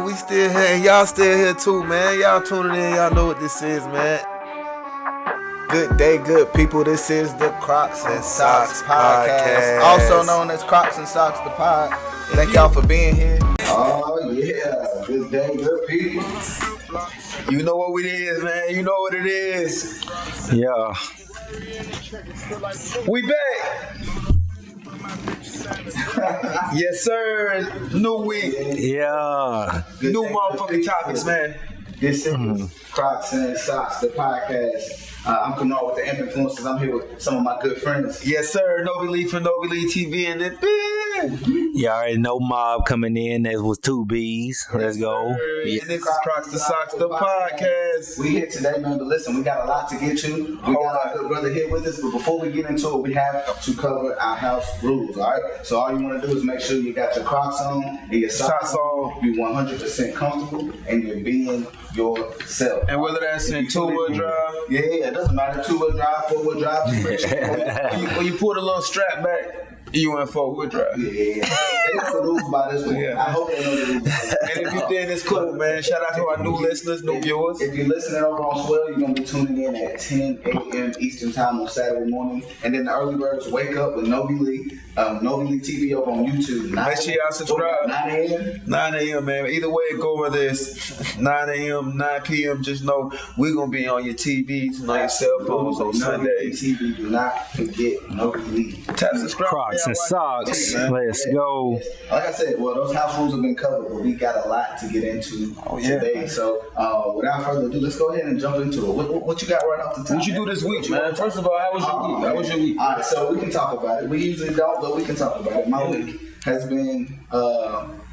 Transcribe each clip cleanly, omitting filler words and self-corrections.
man. We still here, and y'all still here too, man. Y'all tuning in, y'all know what this is, man. Good day, good people. This is the Crocs and Socks podcast, also known as Crocs and Socks the Pod. Thank y'all for being here. Oh yeah, good day, good people. You know what it is, man. You know what it is. Yeah. We back. Yes, sir. New week. Yeah. New motherfucking topics, man. This is Crocs and Socks, the podcast. I'm coming on with the influencers. I'm here with some of my good friends. Yes, sir. NOVI from NOVI TV and then You already know Mob coming in. That was 2 B's. Let's go. And this is Crocs and Socks, the podcast. We here today, man, but listen, we got a lot to get to. We got our good brother here with us, but before we get into it, we have to cover our house rules, all right? So all you want to do is make sure you got your Crocs on and your socks on. You're 100% comfortable and you're being yourself. And whether that's in two-wheel drive. Yeah, it doesn't matter. 2-wheel drive, 4-wheel drive. Just make sure when you pull the little strap back, you in 4-wheel drive. Yeah. They know the rules by this one. Yeah. I hope they know the rules. And if you did, it's cool, man. Shout out to our new listeners, new viewers. If you're listening over on Swell, you're going to be tuning in at 10 a.m. Eastern Time on Saturday morning. And then the early birds wake up with NOVI TV over on YouTube. Make sure y'all subscribe. 9 a.m. 9 a.m., man. Either way it go, whether it's 9 a.m., 9 p.m., just know we're going to be on your TVs and on your cell phones on Sundays. TV, do not forget NOVI. Tap subscribe. Crocs and Socks. Let's go. Like I said, well, those house rules have been covered, but we got a lot to get into today. So, without further ado, let's go ahead and jump into it. What you got right off the top? What you do this week, man? First of all, how was your week? How was your week? All right, so we can talk about it. We usually don't, but we can talk about it. My week has been,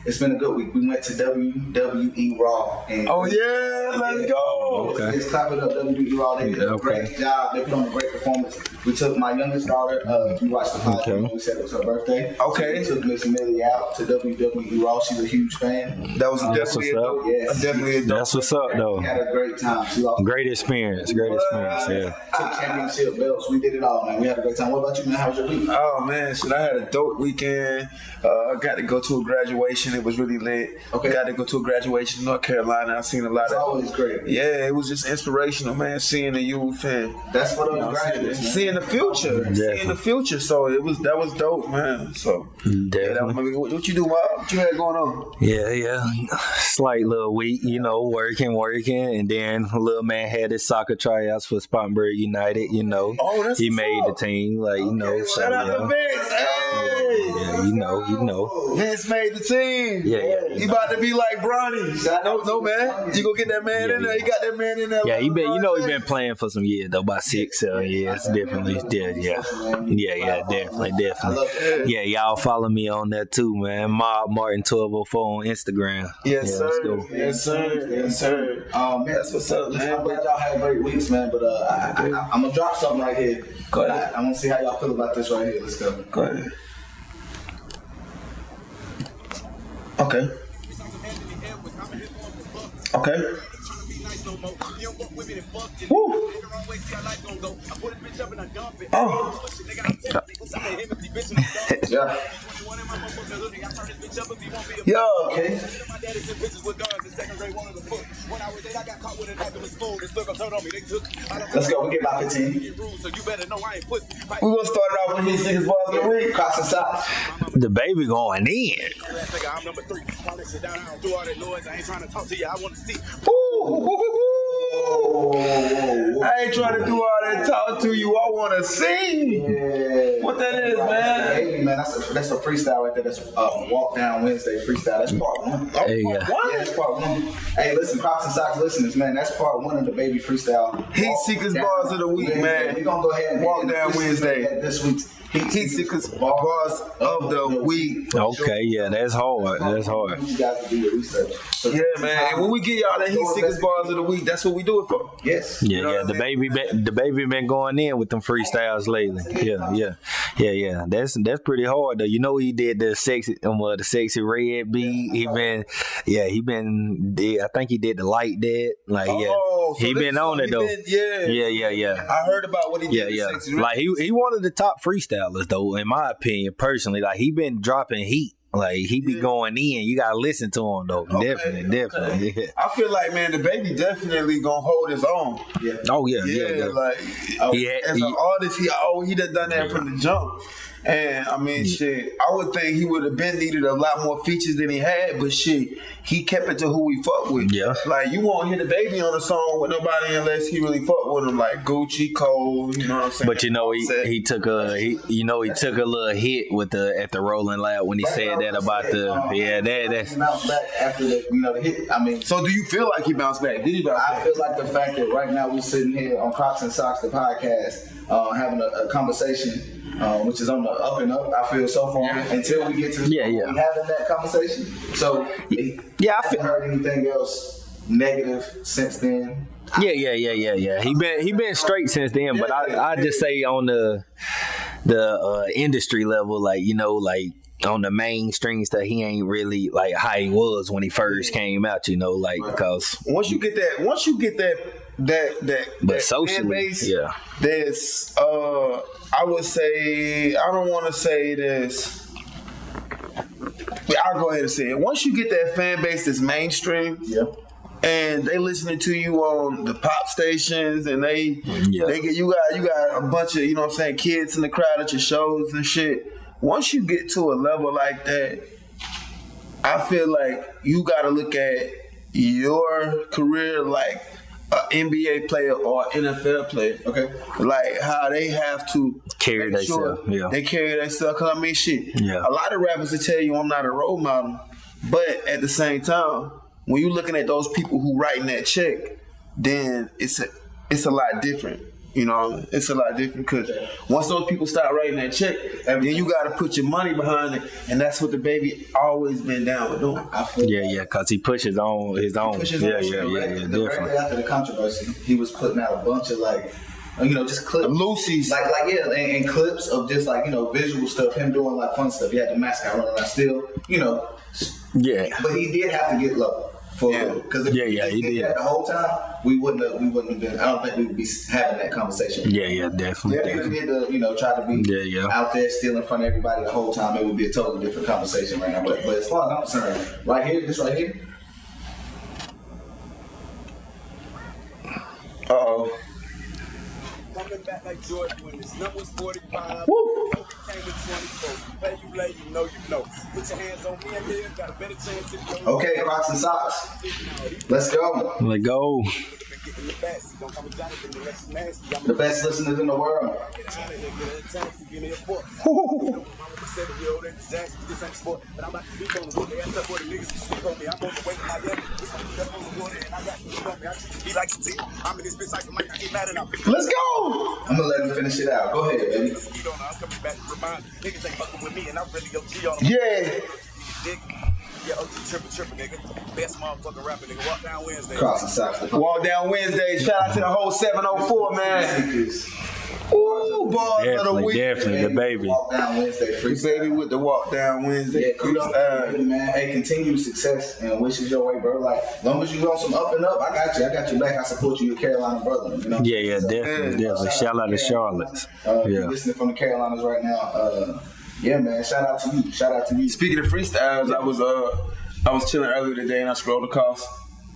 it's been a good week. We went to WWE Raw. And let's go. Okay. Let's clap it up, WWE Raw. They did a great job. They put on a great performance. We took my youngest daughter, we watched the podcast and we said it was her birthday. Okay. So we took Miss Millie out to WWE Raw. She's a huge fan. That was definitely a dope. Yes. Definitely a dope. That's what's up, though. We had a great time. She lost Great experience. Yeah. took championship belts. We did it all, man. We had a great time. What about you, man? How was your week? Oh man, shit! I had a dope weekend. Got to go to a graduation. It was really lit. Okay. Got to go to a graduation in North Carolina. I seen a lot It's always great. Yeah, it was just inspirational, man. Seeing the youth and That's what I'm graduates, man. seeing the future, Definitely. seeing the future. So that was dope, man. So Definitely. what you do, Bob? What you had going on? Yeah. Slight little week, working. And then little man had his soccer tryouts for Spartanburg United, Oh, that's He what's made up. the team, so Shout out to Vince. Hey. Yeah, you know. Vince made the team. Yeah. He about to be like Bronny. No, man. You go get that man in there. You got that man in there. Yeah, he been playing for some years though, about 6-7 years, definitely. Yeah, definitely. Yeah, y'all follow me on that too, man. Mob Martin 1204 on Instagram. Yes, sir. Let's go. Yes, sir. Man, That's what's up, man. I'm glad y'all had great weeks, man. But I'm gonna drop something right here. Go ahead. I'm gonna see how y'all feel about this right here. Let's go. Go ahead. Okay. Woo. Oh. Yeah. Yo. Okay. Let's go. We get about 15. We're gonna start it off with his sickest balls of the week. Crocs and Socks. The baby going in. I ain't trying to do all that talk to you. I want to sing. Yeah. What that is, man? Baby, man, that's a freestyle right there. That's Walk Down Wednesday freestyle. That's part 1. There you go. Yeah, that's part 1. Hey, listen, Crocs and Socks listeners, man, that's part 1 of the baby freestyle. Heat Seekers bars of the week, man. We're gonna go ahead and Walk Down Wednesday. This week's Heat Seekers bars of the week. Okay, yeah, that's hard. You guys can do your research. So Yeah, man. And when we get y'all that Heat Seekers bars of the week, that's what we do it for. Yes. Yeah. The baby been going in with them freestyles lately. Yeah. That's pretty hard though. You know he did the sexy red beat. I think he did the light dead. He been on it though. Yeah. I heard about what he did. Yeah. Like he one of the top freestylers though, in my opinion, personally. Like he been dropping heat Like he be going in. You gotta listen to him though. Definitely. Yeah. I feel like, man, the baby definitely gonna hold his own. Yeah. Oh yeah. Like as an artist, he done that from the jump. And I mean, shit, I would think he would have been needed a lot more features than he had, but shit, he kept it to who he fuck with. Yeah. Like you won't hear the baby on a song with nobody unless he really fuck with him, like Gucci, Cole. You know what I'm saying? But he took a little hit with at the Rolling Loud when he said that about that's. He bounced back after the hit. I mean, so do you feel like he bounced back? Did he bounce back? I feel like the fact that right now we're sitting here on Crocs and Socks, the podcast, having a conversation. Which is on the up and up, I feel so far until we get to we having that conversation. So I haven't heard anything else negative since then. Yeah. He been straight since then, but I just say on the industry level, like on the mainstream stuff, he ain't really like how he was when he first came out, because once you get that but socially, base, there's I would say, I don't want to say this, but I'll go ahead and say it. Once you get that fan base that's mainstream, and they listening to you on the pop stations, and they get you got a bunch of kids in the crowd at your shows and shit. Once you get to a level like that, I feel like you got to look at your career like an NBA player or NFL player. Okay. Like how they have to carry themselves. They carry themselves. Cause I mean, shit. Yeah. A lot of rappers will tell you I'm not a role model, but at the same time, when you're looking at those people who writing that check, then it's a lot different. It's a lot different because once those people start writing that check, then you got to put your money behind it, and that's what the baby always been down with doing. Because he pushes his own. Definitely. After the controversy, he was putting out a bunch of just clips, Lucy's, and clips of just visual stuff. Him doing fun stuff. He had the mascot running around still, But he did have to get low. Because if he did that the whole time, we wouldn't have been. I don't think we would be having that conversation. Definitely. If he did try to be out there still in front of everybody the whole time, it would be a totally different conversation right now. But as far as I'm concerned, this right here. Uh-oh. Coming back like Jordan when his number's 45. Woo! Came with 24. Play you lay, you know. Put your hands on me and here, got a better chance if you Okay, Crocs and Socks. Let's go. Let go. The best listeners in the world. Let's go. I'm gonna let you finish it out. Go ahead, baby. Yeah. Yeah, OG trippin', nigga. Best motherfucking rapper, nigga. Walk down Wednesday. Cross the socks. Walk down Wednesday. Shout out to the whole 704, man. Ooh, bars of the week. Definitely, the baby. Walk down Wednesday. Free baby with the walk down Wednesday. Yeah, man. Hey, continued success and wishes your way, bro. Like, as long as you on some up and up, I got you. I got your back. I support you, your Carolina brother. Definitely. Shout out to Charlotte. Listening from the Carolinas right now. Yeah, man. Shout out to you. Speaking of freestyles, I was chilling earlier today and I scrolled across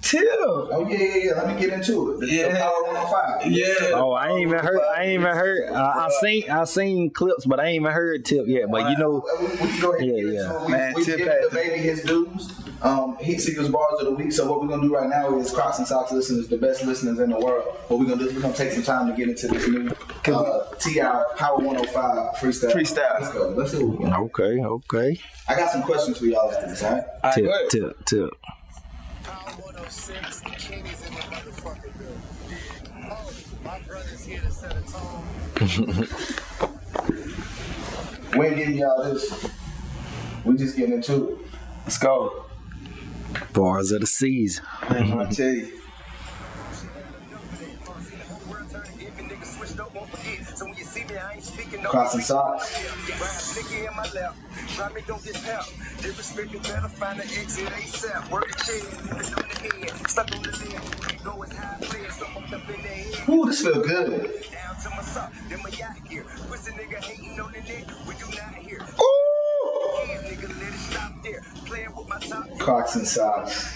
Tip. Oh yeah. Let me get into it. The Power 105. Yeah. Oh, I ain't even heard. I seen clips, but I ain't even heard Tip yet. But we can go ahead and get into it. Man, we Tip give the baby his dues. Heat Seekers bars of the week. So what we're gonna do right now is Crocs and Socks listeners, the best listeners in the world. What we're gonna do is we're gonna take some time to get into this new TR Power 105 freestyle. Let's go. Let's see what we got. Okay. I got some questions for y'all after this, all right? Tip. Power 106, the king is in the motherfucking building. Oh, my brother's here to set a tone. We ain't giving y'all this. We just getting into it. Let's go. Bars of the season. Man, I tell you. Cross and Socks. Ooh, this feel good. Ooh! Crocs and socks.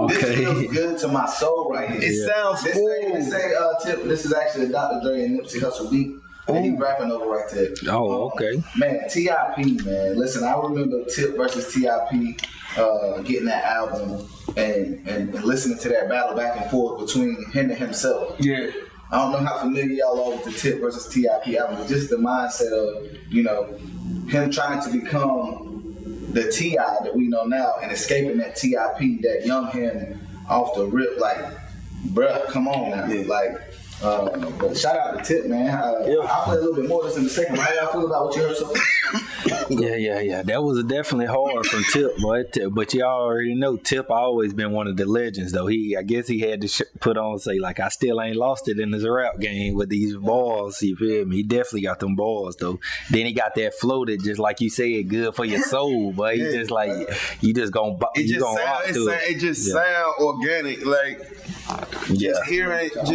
This feels good to my soul right here. It sounds cool. Tip, this is actually a Dr. Dre and Nipsey Hussle beat. And he rapping over right there. Oh, okay. Man, T.I.P., man. Listen, I remember Tip versus T.I.P. Getting that album and listening to that battle back and forth between him and himself. Yeah. I don't know how familiar y'all are with the Tip versus T.I.P. album, but just the mindset of, you know, him trying to become the T.I. that we know now and escaping that T.I.P., that young him off the rip, like, bruh, come on now. Yeah. Like, but shout out to Tip, man. I'll play a little bit more of this in a second. How y'all feel about what you heard so far? Yeah. That was definitely hard from Tip, boy. But you already know Tip always been one of the legends, though. I guess he had to put on say like, I still ain't lost it in this rap game with these balls. You feel me? He definitely got them balls though. Then he got that flow that just like you said, good for your soul, but he just like you just gonna rock to it. It just sound organic, like. Just hearing Tip.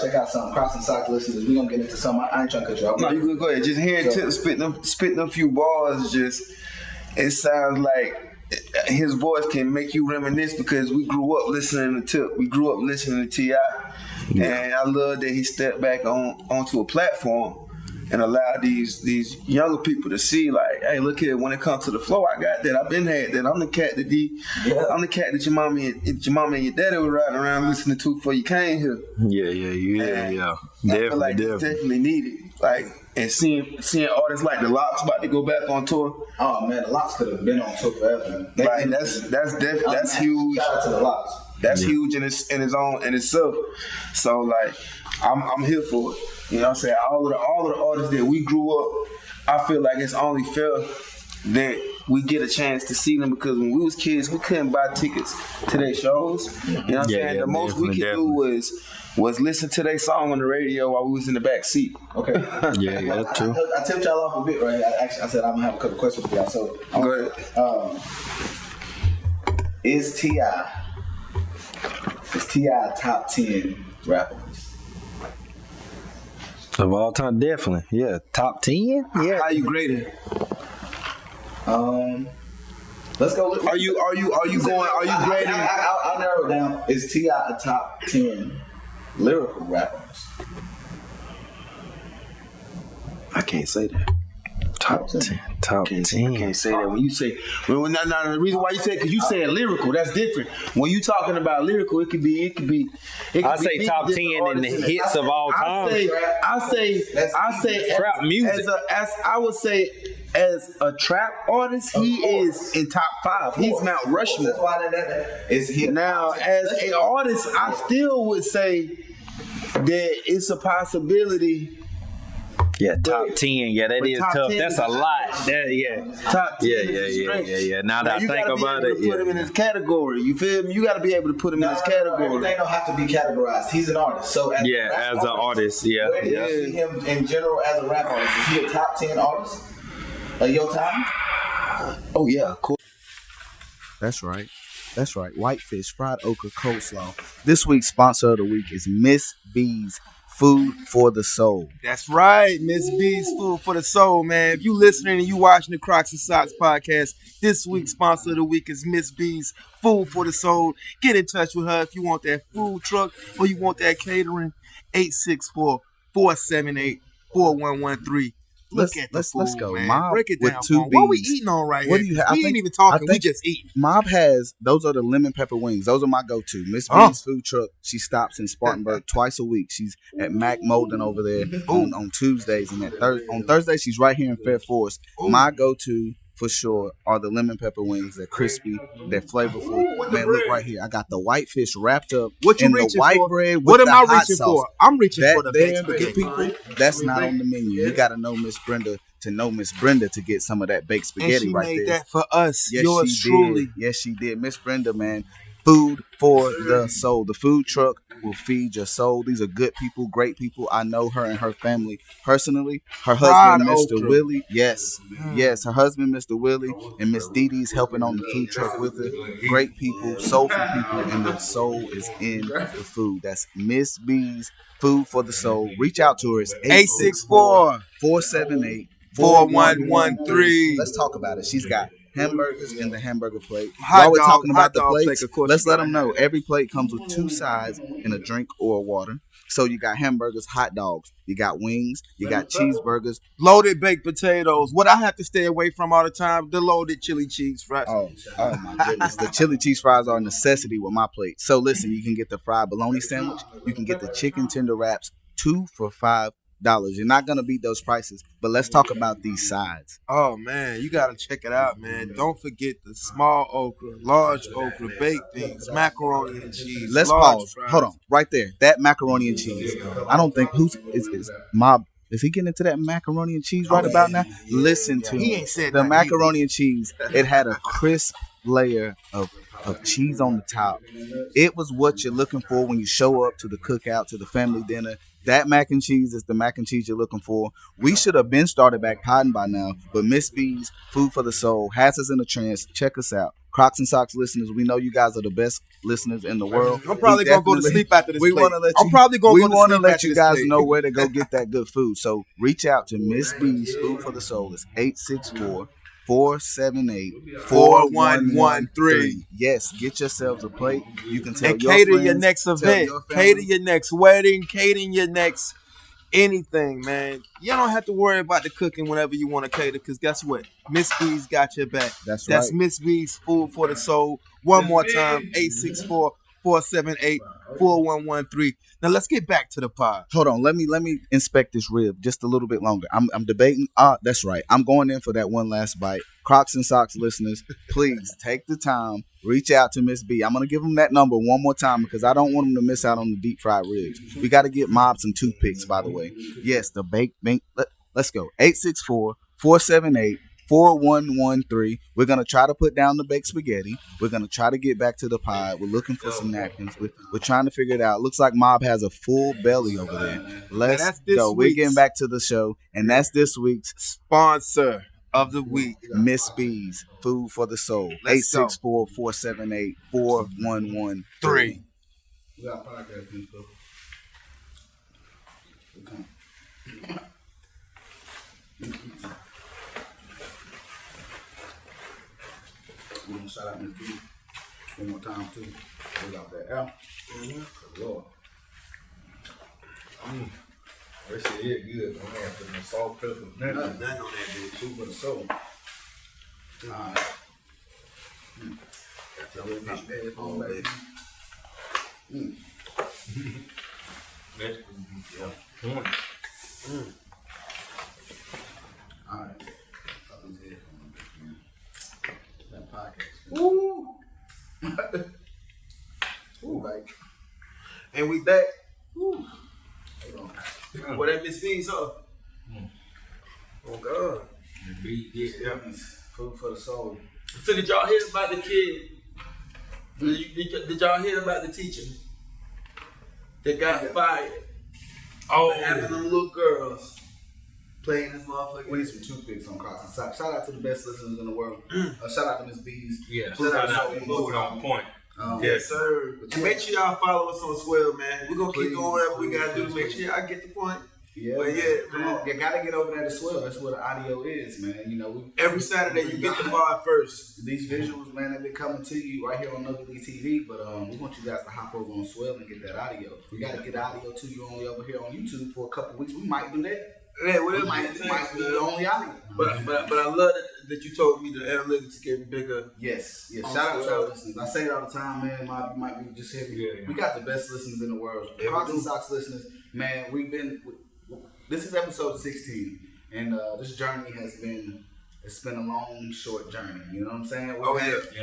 Check out some Crocs and Socks listeners. We're gonna get into some. I ain't trying to cut you off. No, you can go ahead. Just hearing Tip spitting a few bars, it sounds like his voice can make you reminisce because we grew up listening to Tip. We grew up listening to T.I. And I love that he stepped back onto a platform and allowed these younger people to see, like, hey, look here, when it comes to the flow, I got that. I've been had that. I'm the cat that your mama and your daddy were riding around listening to before you came here. Yeah. I feel like it's definitely needed. Like, and seeing artists like the Locks about to go back on tour. Oh man, the Locks could have been on tour forever. Like that's huge. Shout out to the Locks. That's huge in itself. So like, I'm here for it. You know what I'm saying? All of the artists that we grew up, I feel like it's only fair that we get a chance to see them because when we was kids, we couldn't buy tickets to their shows. You know what I'm saying? The most we could do was listen to their song on the radio while we was in the back seat. Okay. Yeah, true. I tipped y'all off a bit, right? I said I'm gonna have a couple questions for y'all. So Go ahead. Is T.I. top 10 rapper? Of all time, definitely. Yeah. Top 10? Yeah. How you grade it? Let's go. Are you grading? I'll narrow it down. Is T.I. a top 10 lyrical rappers? I can't say that. Top 10. I can't say that. When you say, the reason why you say, because you saying lyrical, that's different. When you talking about lyrical, it could be. I say top 10 in the hits of all time. I say trap music. I would say, as a trap artist, he is in top 5. He's Mount Rushmore. That's why that is he. Now, as an artist, I still would say that it's a possibility. Yeah, top 10. Yeah, that is tough. That's a lot. Top 10. Yeah. Now that I think about it, put him in his category. You feel me? You got to be able to put him in his category. Everything don't have to be categorized. He's an artist. So as an artist, yeah. Where do you see him in general as a rap artist? Is he a top 10 artist of your time? Oh yeah, of course. That's right. Whitefish, fried okra, coleslaw. This week's sponsor of the week is Miss B's Food for the Soul. That's right, Miss B's Food for the Soul, man. If you listening and you watching the Crocs and Socks podcast, this week's sponsor of the week is Miss B's Food for the Soul. Get in touch with her if you want that food truck or you want that catering. 864-478-4113. Let's go. Man. Mob break it down. with 2 What we B's. eating on right What here? do you have? We ain't even talking. We just eating. Mob has, those are the lemon pepper wings. Those are my go-to. Miss B's food truck. She stops in Spartanburg twice a week. She's at Mac Molden over there on Tuesdays, and on Thursday she's right here in Fair Forest. My go-to for sure are the lemon pepper wings. They're crispy, they're flavorful. Man, look right here. I got the whitefish wrapped up in the white bread with the hot sauce. What am I reaching for? I'm reaching for the baked spaghetti. People, that's not on the menu. You got to know Miss Brenda to get some of that baked spaghetti right there. And she made that for us. Yes, yours she truly. Did. Yes, she did. Miss Brenda, man. Food for the Soul. The food truck will feed your soul. These are good people, great people. I know her and her family personally. Her husband, Mr. Willie. Yes. Yes, her husband, Mr. Willie, and Miss Dee Dee's helping on the food truck with her. Great people, soulful people, and their soul is in the food. That's Miss B's Food for the Soul. Reach out to her. It's 864-478-4113. Let's talk about it. She's got hamburgers in the hamburger plate. While we're talking about the plates, let's let them know every plate comes with 2 sides and a drink or water. So you got hamburgers, hot dogs, you got wings, you got cheeseburgers, loaded baked potatoes. What I have to stay away from all the time, the loaded chili cheese fries. Oh my goodness. The chili cheese fries are a necessity with my plate. So listen, you can get the fried bologna sandwich, you can get the chicken tender wraps, 2 for $5. You're not gonna beat those prices, but let's talk about these sides. Oh man, you gotta check it out, man. Don't forget the small okra, large okra, baked beans, macaroni and cheese. Let's pause. Fries. Hold on, right there. That macaroni and cheese. I don't think is Mob. Is he getting into that macaroni and cheese right about now? Listen to he me. ain't said The that macaroni and cheese. It had a crisp layer of cheese on the top. It was what you're looking for when you show up to the cookout, to the family dinner. That mac and cheese is the mac and cheese you're looking for. We should have been started back potting by now, but Miss B's Food for the Soul has us in a trance. Check us out. Crocs and Socks listeners, we know you guys are the best listeners in the world. I'm probably going to go to sleep after this We plate. want to let you, I'm probably going to go to sleep We want to let after you this guys plate. know where to go get that good food. So reach out to Miss B's Food for the Soul. It's 864-478-4113. Yes, get yourselves a plate. You can tell and your cater friends, your next tell event, your family. cater your next wedding, cater your next anything, man. You don't have to worry about the cooking whenever you want to cater, because guess what? Miss B's got your back. That's That's right. Miss B's Food for the Soul. One more time, 864-478-4113. Now let's get back to the pod. Hold on, let me inspect this rib just a little bit longer. I'm debating. That's right. I'm going in for that one last bite. Crocs and Socks listeners, please take the time, reach out to Miss B. I'm gonna give them that number one more time because I don't want them to miss out on the deep fried ribs. We got to get Mob some toothpicks, by the way. Yes, the baked. Let's go. 864-478-4113. We're going to try to put down the baked spaghetti. We're going to try to get back to the pod. We're looking for some napkins. We're trying to figure it out. Looks like Mob has a full belly over there. Let's go. We're getting back to the show. And that's this week's sponsor of the week, Miss B's Food for the Soul. 864-478-4113. We got a podcast, people. We're going to shout out Miss B one more time, too. We got that out. Lord. That shit is good, man. Put some salt, pepper, nothing on that bitch. Food for the soul. Alright. Got your little bitch bad on, baby. Alright. That podcast. Ooh. Ooh, like. And we back. Hold on. What that Miss B's up? Oh God. Food for the soul. So did y'all hear about the kid? Did y'all hear about the teacher that got fired? Oh, Having them little girls playing this motherfucker. We need some toothpicks on Crocs and Socks. Shout out to the best listeners in the world. Shout out to Miss B's. Yeah, Food shout for the out soul. to Food on Point. yes, sir. And make sure y'all follow us on Swell, man. We're gonna keep Please. doing whatever we gotta do to make sure y'all get the point. Yeah, But yeah, come on. You gotta get over there as well. That's where the audio is, man. You know, Every Saturday you get the pod first. these visuals, man, they've been coming to you right here on NOVI TV. But we want you guys to hop over on Swell and get that audio. We gotta get the audio to you only over here on YouTube for a couple weeks. We might do that. Yeah, We whatever might it be takes, the man. only audio. But I love that you told me the analytics getting bigger. Yes. On Shout out to Swell. our listeners. I say it all the time, man. You might be just hearing me. Yeah. We got the best listeners in the world. Yeah, Crocs we and do. Socks listeners, man. This is episode 16, and this journey it's been a long, short journey. You know what I'm saying?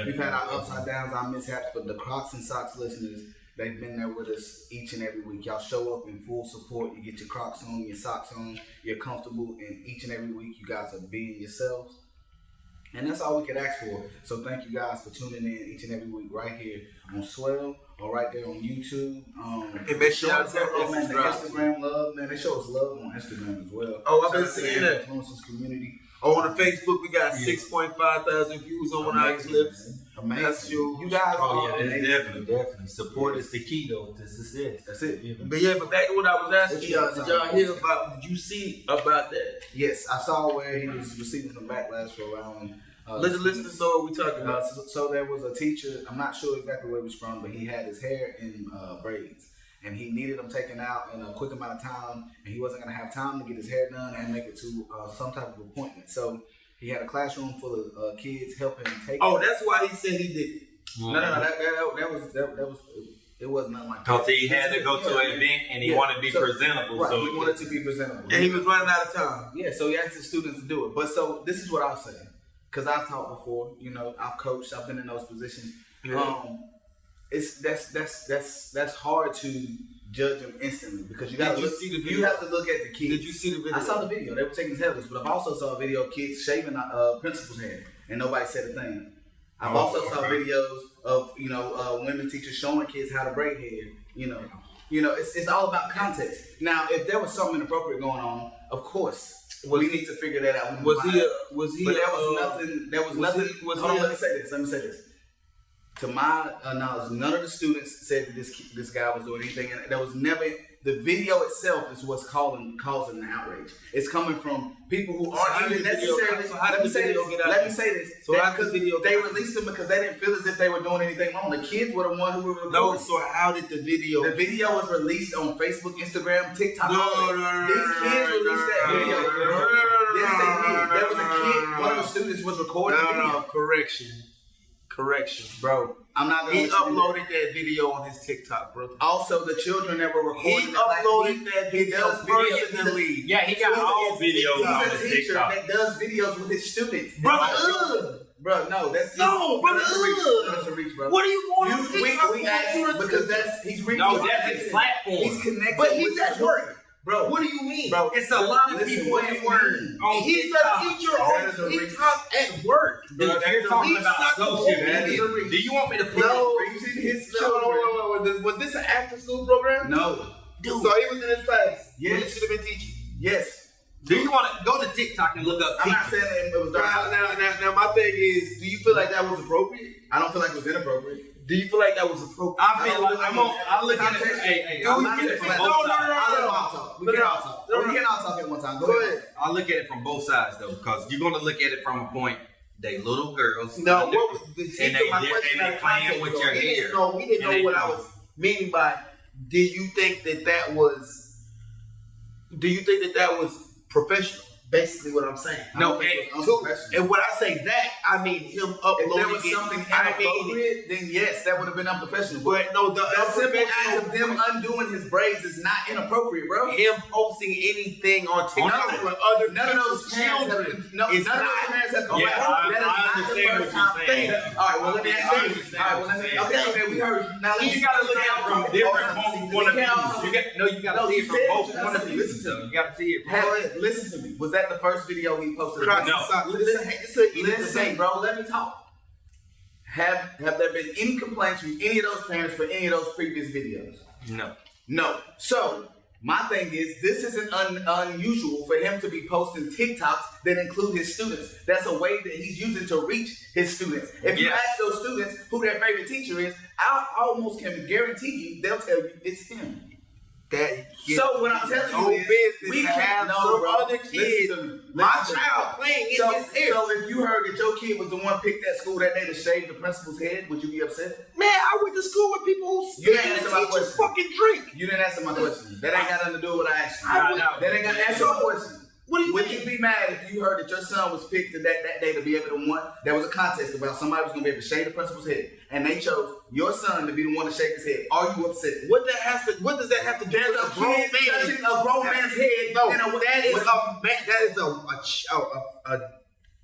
We've had our ups, our downs, our mishaps, but the Crocs and Socks listeners, they've been there with us each and every week. Y'all show up in full support. You get your Crocs on, your socks on. You're comfortable, and each and every week you guys are being yourselves. And that's all we could ask for. So thank you guys for tuning in each and every week right here on Swell or right there on YouTube. And make sure show y'all us tap that the subscribe. Instagram love, man. They show us love on Instagram as well. Oh, I've been Shout out to seeing the that. Influencers community. On the Facebook, we got 6.5 thousand views on our clips. Amazing. That's you. You guys Oh are yeah, that's amazing. definitely. Support is the key though to success. That's it. But back to what I was asking What y'all. you Did y'all hear about? Did you see about that? Yes, I saw where he was receiving some backlash for around. Let's listen to know what we talking about. So there was a teacher. I'm not sure exactly where he was from, but he had his hair in braids, and he needed them taken out in a quick amount of time, and he wasn't going to have time to get his hair done and make it to some type of appointment. So he had a classroom full of kids helping him take. Oh, that's why he said he did it. No. That was. It was nothing like that. Because he had to go to an event and he wanted to be presentable. Right, So he wanted to be presentable. And he was running out of time. Yeah, so he asked the students to do it. But so this is what I'll say, because I've taught before. You know, I've coached. I've been in those positions. Yeah. That's hard to judge him instantly because you got to see the video? You have to look at the kids. Did you see the video? I saw the video. They were taking his hairless, but I've also saw a video of kids shaving principal's hair, and nobody said a thing. I've also saw videos of women teachers showing kids how to braid hair. It's all about context. Now, if there was something inappropriate going on, of course we need to figure that out. Was he? But there was nothing. There was nothing. Let me say this. To my knowledge, none of the students said that this guy was doing anything, and there was never. The video itself is what's causing an outrage. It's coming from people who aren't even necessarily. Let me say this. So how did the video? They released them because they didn't feel as if they were doing anything wrong. The kids were the one who were recording. No. So how did the video? The video was released on Facebook, Instagram, TikTok. No. These kids released that video. Yes, they did. There was a kid. One of the students was recording. No. Correction, bro. I'm not gonna. He uploaded that video on his TikTok, bro. Also, the children that were recording. He uploaded that video personally. yeah, he got all videos on his He's a teacher TikTok. that does videos with his students. Brother, Bro, no, that's no, brother. That's a reach, bro. What are you going on TikTok we asked because he's reaching. No, that's his platform. He's connected. But he's at work. Bro, What do you mean? Bro, It's a lot of listen, people what at do you work mean? on He's TikTok. a teacher That is a on reach. TikTok at work. Dude, you're talking He's about not social the That is media. a reach. Do you want me to put No. reaching his Hold on, children. wait. Was this an after school program? No. Dude. So he was in his class. Yes. He should have been teaching. Yes. Do you want to go to TikTok and look up I'm not teachers? saying that it was during. Now, my thing is, do you feel like that was appropriate? I don't feel like it was inappropriate. Do you feel like that was appropriate? I feel like I look at it. Hey, I I'm look not at it saying from that. both No, sides. I'll let them all talk. We can all talk. We can all talk at one time. Go ahead. I look at it from both sides though, because you're gonna look at it from a point. They little girls. No, under- what was he and took they my did- question and out they of playing context, with though. your He hair. didn't know. He didn't And know they what I know. was meaning by. Do you think that was? Do you think that was professional? Basically, what I'm saying. No, And when I say that, I mean him uploading If there was it. something I mean, inappropriate, then yes, that would have been unprofessional. but no, the simple act of unprofessional them undoing his braids is not inappropriate, bro. him posting anything on TikTok No. with other None of those people's parents children. have, no, It's none of not. those parents have come Yeah, back. I That is not the understand first what you're time saying. thing. All right, well, let me ask I you. understand All right, well, what let me. you're saying. Okay, we heard. Now You gotta look at it from different point of views. You gotta see it from both point of views. Listen to me. You gotta see it from Listen to me. Was that the first video he posted? Crocs No. and socks. Listen, bro. Let me talk. Have there been any complaints from any of those parents for any of those previous videos? No. No. So my thing is, this isn't unusual for him to be posting TikToks that include his students. That's a way that he's using to reach his students. If you Yeah. ask those students who their favorite teacher is, I almost can guarantee you they'll tell you it's him. So what I'm telling no you is, business we have can't know, some bro. other kids. Listen to me. My Listen to me. child playing in So, his hair. so if you heard that your kid was the one picked at school that day to shave the principal's head, would you be upset? Man, I went to school with people who You spit ain't in answer the my teacher's question. fucking drink. You didn't answer my question. That ain't got nothing to do with what I asked you. That ain't got to answer my question. What do you Would mean? you be mad if you heard that your son was picked that day to be able to win? There was a contest about somebody was going to be able to shave the principal's head, and they chose your son to be the one to shave his head. Are you upset? What does that have to do There's with a a grown kid man? touching a grown man's head. No, in a, that is a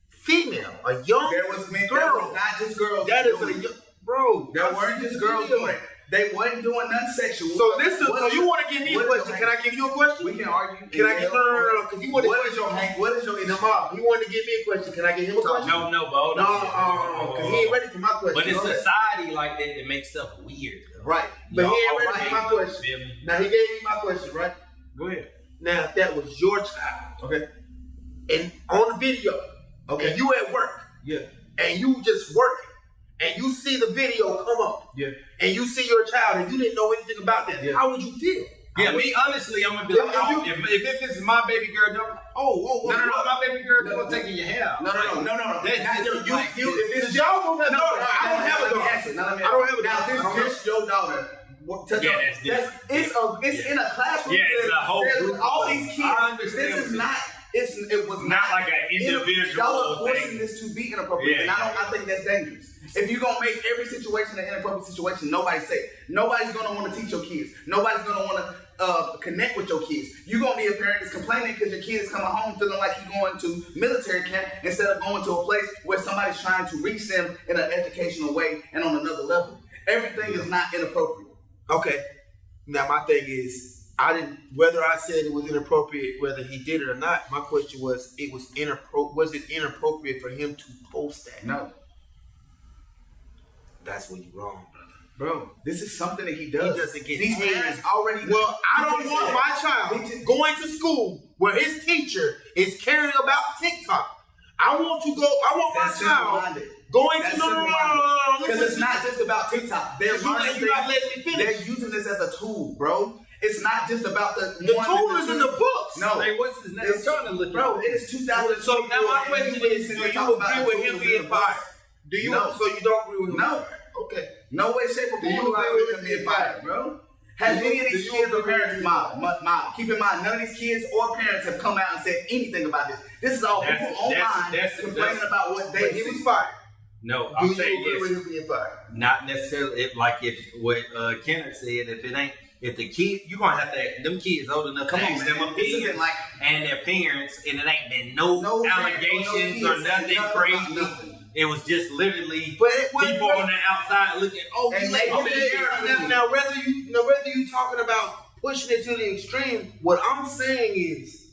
female, a young There was men, girl. there was not just girls. That is doing a it. young, bro. There weren't just girls doing it. They wasn't doing nothing sexual. So listen. What So is you your- want to give me a what is question? your Can I hang- give you a question? We can argue. Can I give no? Because he wanted. What is your hang? What is your issue? He wanted to give me a question. Can I give him a question? No, but hold on. No, because he ain't ready for my question. But it's Go ahead. society like that that makes stuff weird though. Right. But he ain't All ready right. to my question. Feel me? Now he gave me my question, right? Go ahead. Now if that was your child, Okay. and on the video, Okay. and you at work, Yeah. and you just working, and you see the video come up, Yeah. and you see your child, and you didn't know anything about that, Yeah. how would you feel? Yeah, me honestly, I'm gonna be like, if this is my baby girl, no, my baby girl, don't take your hair out. No. If y'all don't have a daughter, I don't have a daughter. I don't have a daughter. Now, this is your daughter. Yeah, that's different. It's in a classroom. Yeah, it's a whole There's group all of these them. kids. I understand This is what not. It was Not like an individual Y'all are forcing thing. this to be inappropriate, and I think that's dangerous. If you're gonna make every situation an inappropriate situation, nobody's safe. Nobody's gonna want to teach your kids. Nobody's gonna want to connect with your kids. You're gonna be a parent that's complaining because your kid is coming home feeling like he's going to military camp instead of going to a place where somebody's trying to reach them in an educational way and on another level. Everything is not inappropriate. Okay. Now my thing is, whether I said it was inappropriate, whether he did it or not, my question was, was it inappropriate for him to post that? No. That's when you're wrong, brother. Bro, this is something that he does. He doesn't get These paid. parents already. Well, I don't want my child going to school where his teacher is caring about TikTok. I want my child going to no. Because it's not just about TikTok. You're not letting me finish. They're using this as a tool, bro. It's not just about the tool is in the books. No. Hey, what's his name? It's I'm trying to look bro, it up. it is 2000. So now my question is, do you agree with him being fired? Do you? No. So you don't agree with him? No. Okay. No way, shape, or form do I agree with him being fired, bro. Has any of these kids or parents, Mom, keep in mind, none of these kids or parents have come out and said anything about this. This is all people online complaining about what they He see. was fired. No, Do I'm you saying agree with yes. him being fired? Not necessarily. If what Kenneth said, if the kid, you gonna have to. Them kids old enough Come to on, ask man. them This opinions isn't like and their parents, and it ain't been no allegations or nothing crazy. It was just literally people on the outside looking. Oh, And you they- let me Now, whether you talking about pushing it to the extreme, what I'm saying is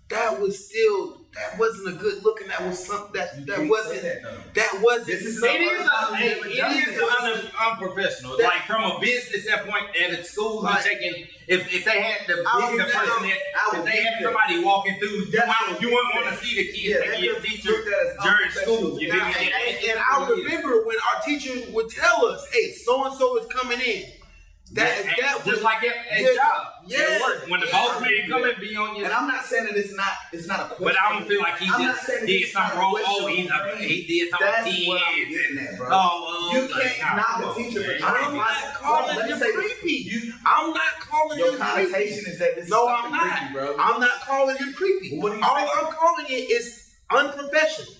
that wasn't a good look, and that was something that wasn't. This is It is unprofessional. That- Like from a business standpoint, at a school, Right. if they had the I would business give person, that- if they had somebody walking through, you wouldn't want to see the kids taking your teacher during school. You feel me? And I remember when our teacher would tell us, "Hey, so and so is coming in." That just was like at job. Yeah. At work. When the boss man come and be on your. And I'm not saying that it's not a question. But I don't feel like he I'm not just saying did it's something not a wrong. question Oh, he did something. That's what I'm getting at, bro. You can't knock a teacher for I'm not calling him creepy. I'm not calling Your him connotation creepy. is that this is No, something I'm not. creepy, bro. I'm not calling him creepy. What do you All say? I'm calling it is unprofessional.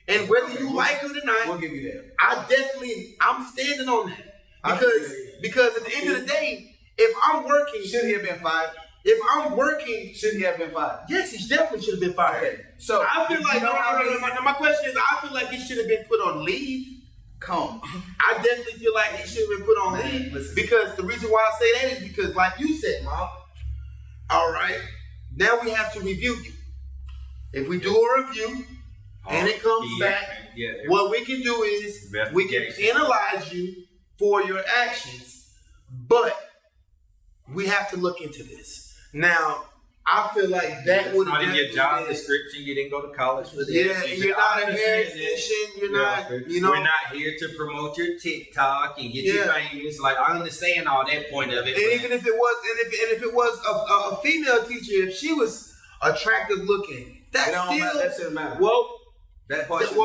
And whether you like it or not, We'll give you that. I'm standing on that. I Because at the end of the day, if I'm working, Should he have been fired? if I'm working, Should he have been fired? yes, he definitely should have been fired. Okay, so I feel like no. my question is, I feel like he should have been put on leave. Come. I definitely feel like he should have been put on Man, leave listen. because the reason why I say that is because, like you said, Mom. All right, now we have to review you. If we do a review and it comes back, what we can do is we can penalize you for your actions, but we have to look into this. Now, I feel like that would have not in your job description. You didn't go to college for this. Yeah, you're not a hair extension. You're not, We're not here to promote your TikTok and get you famous. Like I understand all that point of it. And even if it was, and if it was a female teacher, if she was attractive looking, that shouldn't matter. Well, That part should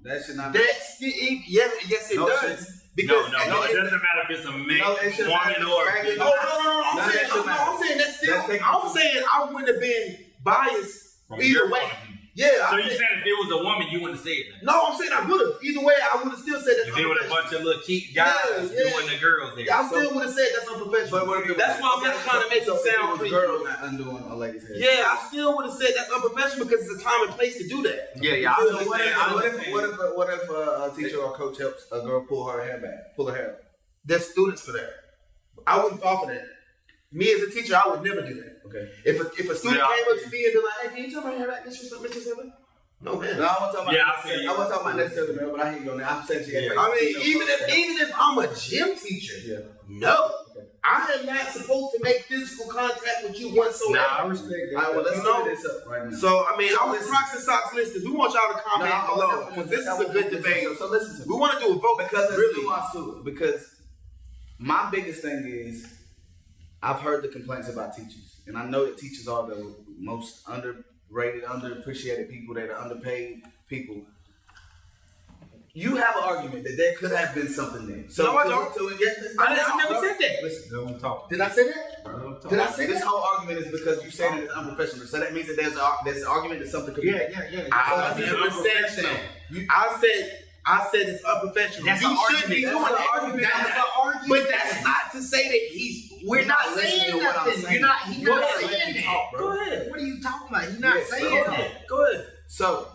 that should not matter. that's still, yes, it No, it does. shouldn't. Because no, it doesn't matter if it's a man, No, it shouldn't woman, matter. or No, I'm saying that's still. That's taking- I'm saying I wouldn't have been biased From either your way. point of view. Yeah. So I you said- said if it was a woman, you wouldn't have said that. no, I'm saying I would have. Either way, I would have still said that's If it was a unprofessional. bunch of little cheap guys Yeah. doing the girls there. I still would have said that's unprofessional. But what if it That's why I'm not trying to make it sound creepy. girl not undoing a lady's hair. Yeah, I still would have said that's unprofessional because it's a time and place to do that. Yeah, I So understand. what if a teacher or coach helps a girl pull her hair back? Pull her hair up? There's students for that. I wouldn't fall for that. Me as a teacher, I would never do that. Okay. If a student Yeah. came up to me and be like, "Hey, can you tell my hair back, Mr. Simon?" No man. No, I wasn't talking Yeah, about. I feel you. I wasn't talking about necessarily, man, but I hear you on that. I'm saying she got. Yeah. I mean, even if I'm a gym teacher, no, I am not supposed to make physical contact with you whatsoever. Nah, I respect that. All right, well, let's You know? clear this up right now. So I mean, all the listen. Crocs and Socks listeners, we want y'all to comment below because this is a good debate. So listen to me. We want to do a vote Because there's really. nuance to it. Because my biggest thing is, I've heard the complaints about teachers, and I know that teachers are the most underrated, underappreciated people. They're the underpaid people. You have an argument that there could have been something there. So No, I don't. I never said that. Listen, Did I say that? Did I say this that? whole argument is because you said it is unprofessional. So that means that there's an argument that something could be. Yeah. I never said that. I said it's unprofessional. That's you an should argument. be That's doing an that. argument. That's an argument. But that's not to say that we're not listening saying to what I'm nothing. saying. You're not. He's Go not ahead, saying let me that. talk, bro. Go ahead. What are you talking about? He's not Yes, saying go that. ahead. Go ahead. So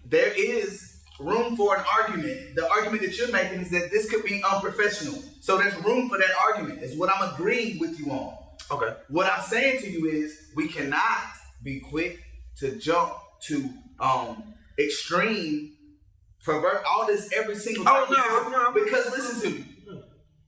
there is room for an argument. The argument that you're making is that this could be unprofessional. So there's room for that argument. Is what I'm agreeing with you on. Okay. What I'm saying to you is we cannot be quick to jump to extreme, pervert all this every single time. No. Because listen to me.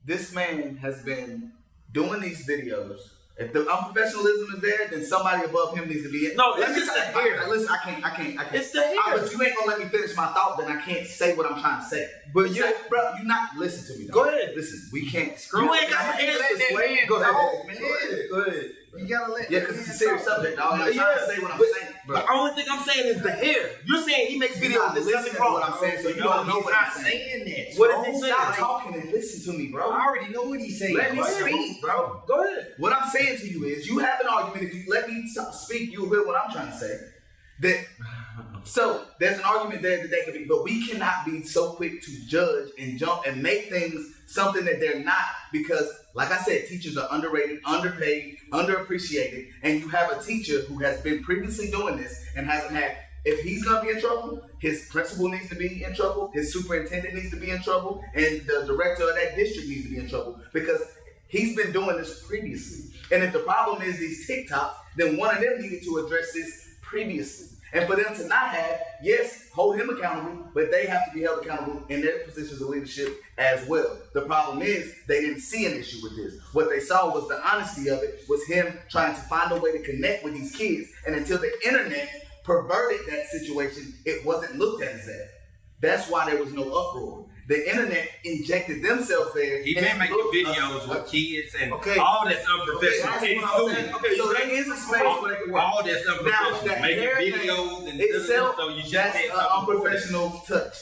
This man has been doing these videos. If the unprofessionalism is there, then somebody above him needs to be in. No, it's just the hair. Listen, I can't. It's the hair. But you ain't gonna let me finish my thought, then I can't say what I'm trying to say. But you, bro, you not listen to me. Go ahead. Listen, we can't. You ain't got to answer this way. Go ahead. Go ahead. You gotta let. Yeah, because it's a serious subject, dog. I'm trying to say what I'm saying, bro. The only thing I'm saying is the hair. You're saying he makes You're videos. not There's listening nothing to wrong. what I'm saying, so you don't know what I'm saying. that. What is he saying? Stop talking and listen to me, bro. I already know what he's saying. Let me speak, bro. Go ahead. What I'm saying to you is, you have an argument. If you let me speak, you'll hear what I'm trying to say. So there's an argument there that could be, but we cannot be so quick to judge and jump and make things something that they're not, because, like I said, teachers are underrated, underpaid, underappreciated, and you have a teacher who has been previously doing this and hasn't had. If he's gonna be in trouble, his principal needs to be in trouble, his superintendent needs to be in trouble, and the director of that district needs to be in trouble, because he's been doing this previously. And if the problem is these TikToks, then one of them needed to address this previously. And for them to not have, yes, hold him accountable, but they have to be held accountable in their positions of leadership as well. The problem is they didn't see an issue with this. What they saw was the honesty of it, was him trying to find a way to connect with these kids. And until the internet perverted that situation, it wasn't looked at as that. That's why there was no uproar. The internet injected themselves there. He been making videos with kids and Okay. all that's unprofessional. Okay, In that's what I'm school. saying. Okay, so there is a space where it can work. All that's unprofessional. Now, Making hair thing videos and itself, so you just that's said an something. unprofessional touch.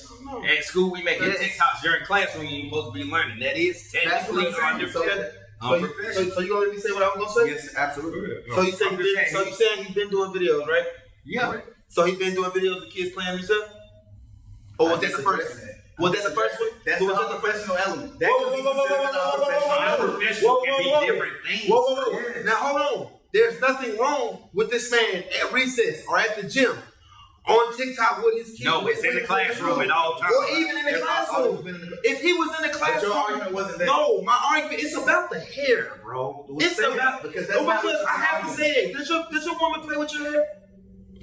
At school, we making Yes. TikToks during classroom. You ain't supposed to be learning. That is That's what technically I'm saying. So, unprofessional. So you gonna let me say what I was gonna say? yes, absolutely. So you saying he's been doing videos, right? Yeah. So he's been doing videos of kids playing themselves? Or was that the first one? Was that the first one? That's Was the that the first unprofessional element. That Whoa, could be whoa, whoa, considered whoa, whoa, unprofessional. whoa, whoa, Unprofessional can be different things. Whoa. Yes. Now hold on. There's nothing wrong with this man at recess or at the gym on TikTok with his kids. No, it's in the classroom at all times. Or even in the classroom. If he was in the But classroom, your argument wasn't that. no, my argument it's about the hair, bro. It's Say about that, because that's not what I have to you're say it. Does your woman play with your hair?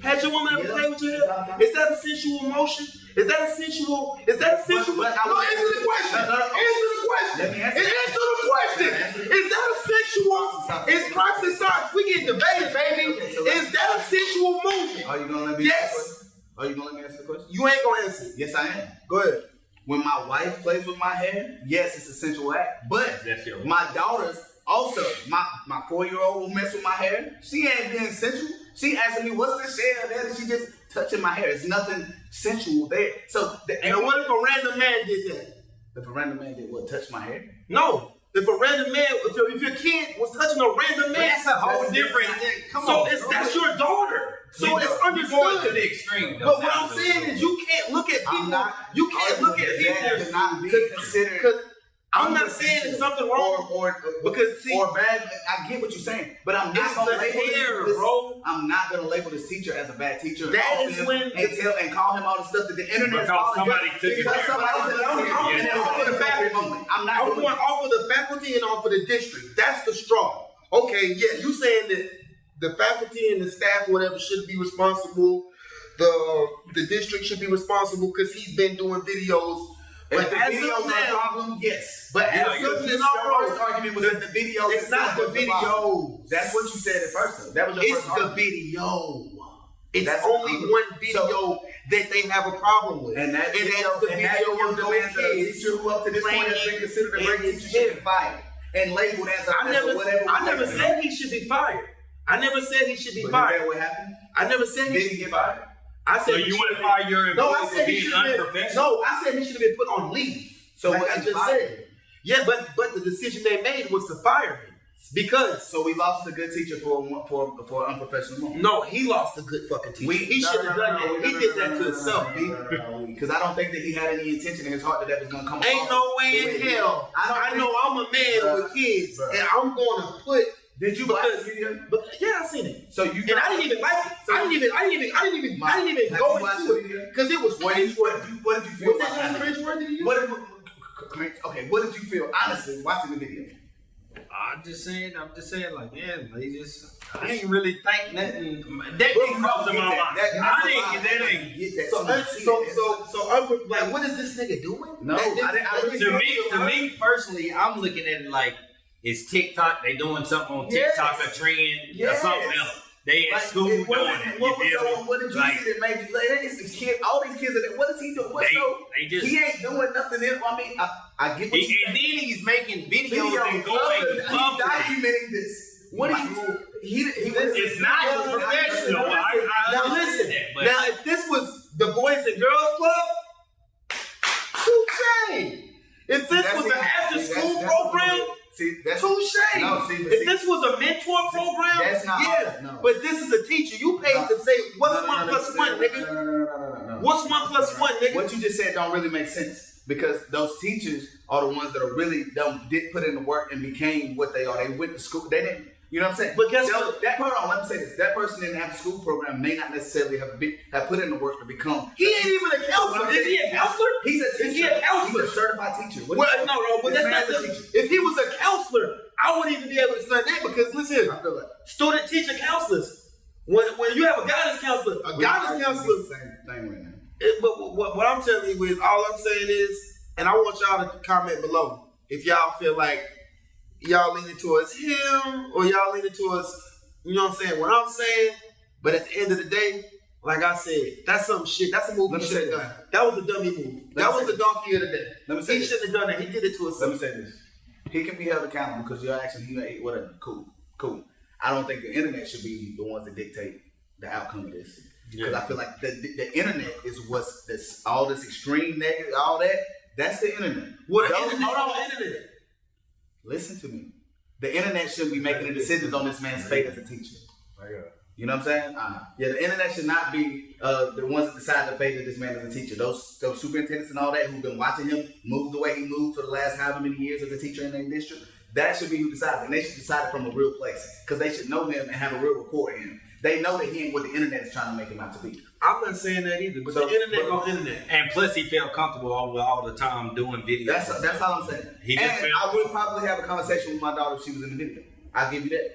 Has your woman ever Yeah. played with your hair? Is that a sensual motion? Is that a sensual? but I No, would- answer the question. No. Answer the question. Let me answer Answer the question. Is that a sensual? Is Crocs and Socks? We get debated, baby. Okay, so Is that a sensual movement? Are you gonna let me Yes. answer the question? Are you gonna let me answer the question? You ain't gonna answer. Yes, I am. Go ahead. When my wife plays with my hair, yes, it's a sensual act. But That's your- my daughters also, my 4-year-old will mess with my hair. She ain't being sensual. She asking me, what's this hair there? And she just touching my hair. It's nothing sensual there. So, And what if a random man did that? if a random man did what? Touch my hair? No. If a random man, if your kid was touching a random man, That's a whole That's different. Come so on, that's your daughter. So it's You're going to understood. the extreme. But what I'm saying is, you can't look at people. You can't look at that does not be people. considered. Because I'm not saying there's something wrong. Because see, or bad. I get what you're saying, but I'm not it's gonna the label hair, this, bro. I'm not gonna label this teacher as a bad teacher. and That off is him when- and call him all the stuff that the internet. Because somebody took it because there. somebody took I'm it going off of the faculty. I'm not I'm doing going off of the faculty and off of the district. That's the straw. Okay, yeah, you saying that the faculty and the staff, whatever, should be responsible the district should be responsible because he's been doing videos. If But the as videos of are a now, problem, yes. but as of your now, first argument was that the videos. it's not the videos. That's what you said at first. Though. That was your It's first the argument. video. It's That's only the- one video that they have a problem with. And that video, that's the and that video of those demands that a kids teacher who up to this point has been considered a great playing teacher should be fired and labeled as a I never whatever. said he should be fired. I never said he should be But fired. is that what happened? I never said Did he get fired? I So said you want to fire your No, I employees for said he being should have been. unprofessional? No, I said he should have been put on leave. So like was I he just fired? said. Yeah, but the decision they made was to fire him because So we lost a good teacher for an unprofessional moment. no, he lost a good fucking teacher. He should have done that. He did that to himself, B. Because I don't think that he had any intention in his heart that was gonna come. Ain't off no way the in he hell. did. I know I'm a man with kids, Bruh. and I'm gonna put. Did you watch the video? But yeah, I seen it. So you And I didn't even like it. I didn't even Have go you watched into the it video? because it was What did you feel? Was about that that? cringeworthy to you? What did you feel honestly watching the video? I'm just saying, like, man, they just, I ain't really think nothing. That didn't cross my mind. That ain't. Get that. So, like, what is this nigga doing? No, I really To me personally, I'm looking at it like it's TikTok. They doing something on TikTok, a trend, or something else. They at school doing it. What did you see that made you like? It's kids, all these kids are there. What is he doing? He ain't doing nothing. I mean, I get what you and then he's making videos and going he's public. documenting this. What are you? It's not professional. Now listen. Now if this was the Boys and Girls Club, touche. If this was an after-school program. See, that's touche. No, if this was a mentor program, that's not yeah. no. But this is a teacher. You paid to say what's 1 plus 1, nigga. No. What's 1 plus 1, nigga? What you just said don't really make sense because those teachers are the ones that are really did put in the work and became what they are. They went to school. They didn't. You know what I'm saying? But guess what? Hold on, let me say this. That person in the after school program may not necessarily have put in the work to become. He ain't even a counselor. Is he a counselor? He's a teacher. Is he a counselor? He's a certified teacher. Well, no, but that's not the teacher. If he was a counselor, I wouldn't even be able to study that because listen, I feel like student teacher counselors. When you have a guidance counselor, same thing right now. But what I'm telling you is, all I'm saying is, and I want y'all to comment below if y'all feel like y'all leaning towards him or y'all leaning towards, you know what I'm saying, what I'm saying. But at the end of the day, like I said, that's some shit. That's a move he should have done. That was a dummy move. That was the donkey of the day. He shouldn't have done that. He did it to himself. Let me say this. He can be held accountable because your actions, he ain't whatever. Cool. I don't think the internet should be the ones that dictate the outcome of this. Because I feel like the internet is what's this all this extreme negative, all that. That's the internet. What the internet? Listen to me. The internet shouldn't be making the decisions on this man's fate as a teacher. You know what I'm saying? Yeah, the internet should not be the ones that decide the fate of this man as a teacher. Those superintendents and all that who've been watching him move the way he moved for the last however many years as a teacher in their district, that should be who decides. And they should decide it from a real place because they should know him and have a real rapport in him. They know that he ain't what the internet is trying to make him out to be. I'm not saying that either, but the internet on internet. And plus, he felt comfortable all the time doing videos. That's all I'm saying. I would probably have a conversation with my daughter if she was in the video. I'll give you that.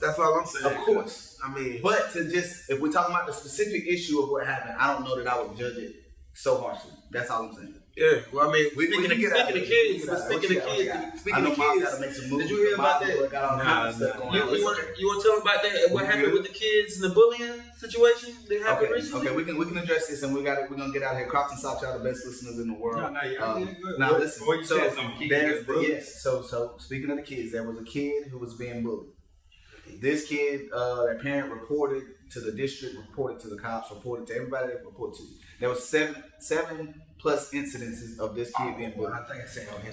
That's all I'm saying. Of course. I mean, but if we're talking about the specific issue of what happened, I don't know that I would judge it so harshly. That's all I'm saying. Yeah, well, I mean, speaking of kids, did you hear about that? You want to tell them about that? What happened with the kids and the bullying situation that happened recently? Okay, we can address this, and we're gonna get out of here. Crocs and Socks are the best listeners in the world. Now listen. So speaking of the kids, there was a kid who was being bullied. This kid, their parent reported to the district, reported to the cops, reported to everybody that reported to. There was seven plus incidences of this kid being bullied.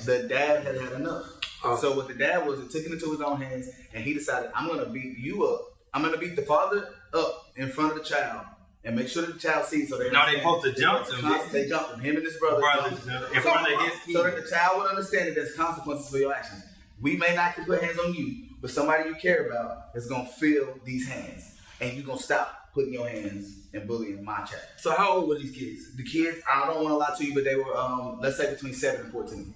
The dad had enough. So what the dad was, he took it into his own hands, and he decided, I'm gonna beat you up. I'm gonna beat the father up in front of the child, and make sure that the child sees. So they supposed to jump him. They jumped him. Him and his brother in front of his kid. So that the child would understand that there's consequences for your actions. We may not can put hands on you, but somebody you care about is gonna feel these hands, and you're gonna stop putting your hands and bullying my child. So how old were these kids? The kids, I don't want to lie to you, but they were, let's say between 7 and 14.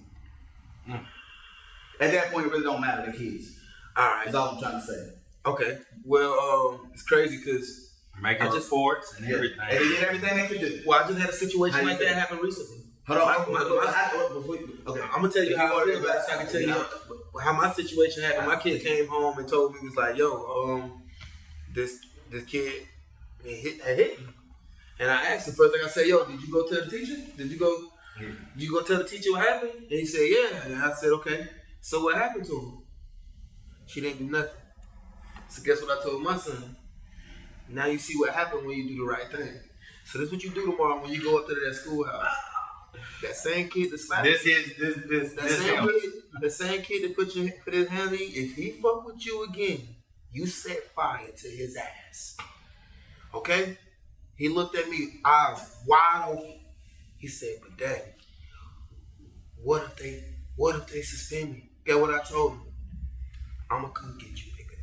At that point, it really don't matter. They're kids. All right. That's all I'm trying to say. Okay. Well, it's crazy because Making reports and everything. And they did everything they could do. Well, I just had a situation like that happen recently. Hold on. Okay, I'm gonna tell you how I feel about it, so I can tell you how my situation happened. My kid came home and told me, he was like, "Yo, this kid hit me," and I asked him first thing. I said, "Yo, did you go tell the teacher? Did you go tell the teacher what happened?" And he said, "Yeah." And I said, "Okay, so what happened to him?" She didn't do nothing. So guess what I told my son? Now you see what happened when you do the right thing. So this is what you do tomorrow when you go up to that schoolhouse. That same kid that slapped The same kid that put his hand in you, if he fuck with you again, you set fire to his ass. Okay? He looked at me, eyes wide open. He said, "But Daddy, what if they suspend me?" Get what I told him? I'ma come get you, nigga.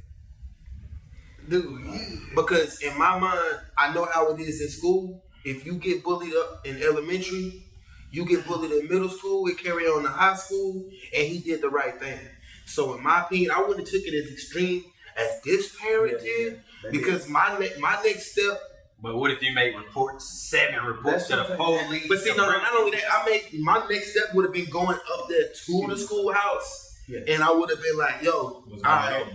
Dude, because in my mind, I know how it is in school. If you get bullied up in elementary, you get bullied in middle school, it carry on to high school, and he did the right thing. So in my opinion, I wouldn't have took it as extreme as this parent did, because my next step. But what if you make 7 reports to the police? But see, no, not only that, my next step would have been going up there to the schoolhouse. Yeah. And I would have been like, "Yo, all right,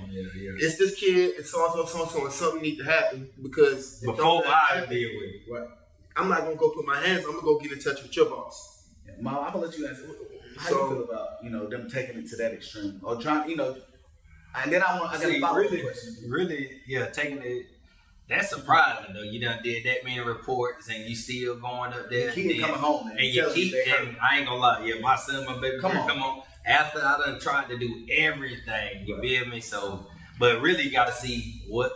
it's this kid, it's so, and something need to happen because before I deal with it, right? I'm not gonna go put my hands. I'm gonna go get in touch with your boss." Yeah, Mom, I'm gonna let you answer. How you feel about them taking it to that extreme or trying, And then I got a follow-up question. Really, taking it. That's surprising though. You done did that many reports and you still going up there. Your kid coming home, man. And you keep. And I ain't gonna lie. Yeah, my son, my baby, come on. After I done tried to do everything, you feel me? So, but really you gotta see what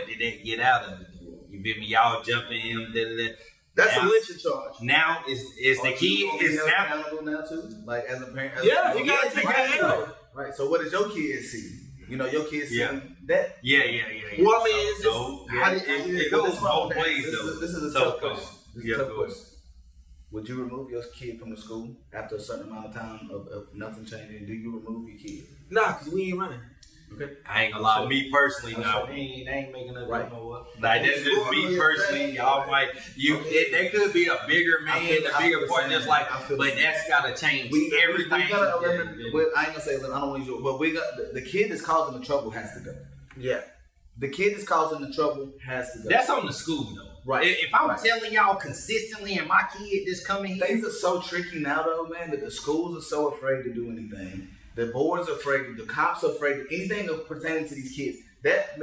did that get out of it? You feel me? Y'all jumping him, That's a lynching charge. Now is the key is now accountable now too? Like as a parent? You gotta take it. Right. So what does your kids see? Your kids see that? Yeah. Well, I mean, it's just it goes both ways though. This is a tough question. This is a tough question. Would you remove your kid from the school after a certain amount of time of nothing changing? Do you remove your kid? Nah, because we ain't running. Okay. I ain't gonna lie. Me personally, no. They ain't making nothing right. Like that's just me personally. Y'all might there could be a bigger man, a bigger part. Just like, but that's gotta change everything. I ain't gonna say. I don't want to use it, but we got the kid that's causing the trouble has to go. Yeah. The kid that's causing the trouble has to go. That's on the school though. Right. If I'm telling y'all consistently and my kid just coming here. Things are so tricky now though, man, that the schools are so afraid to do anything. The boards are afraid, the cops are afraid, anything pertaining to these kids. That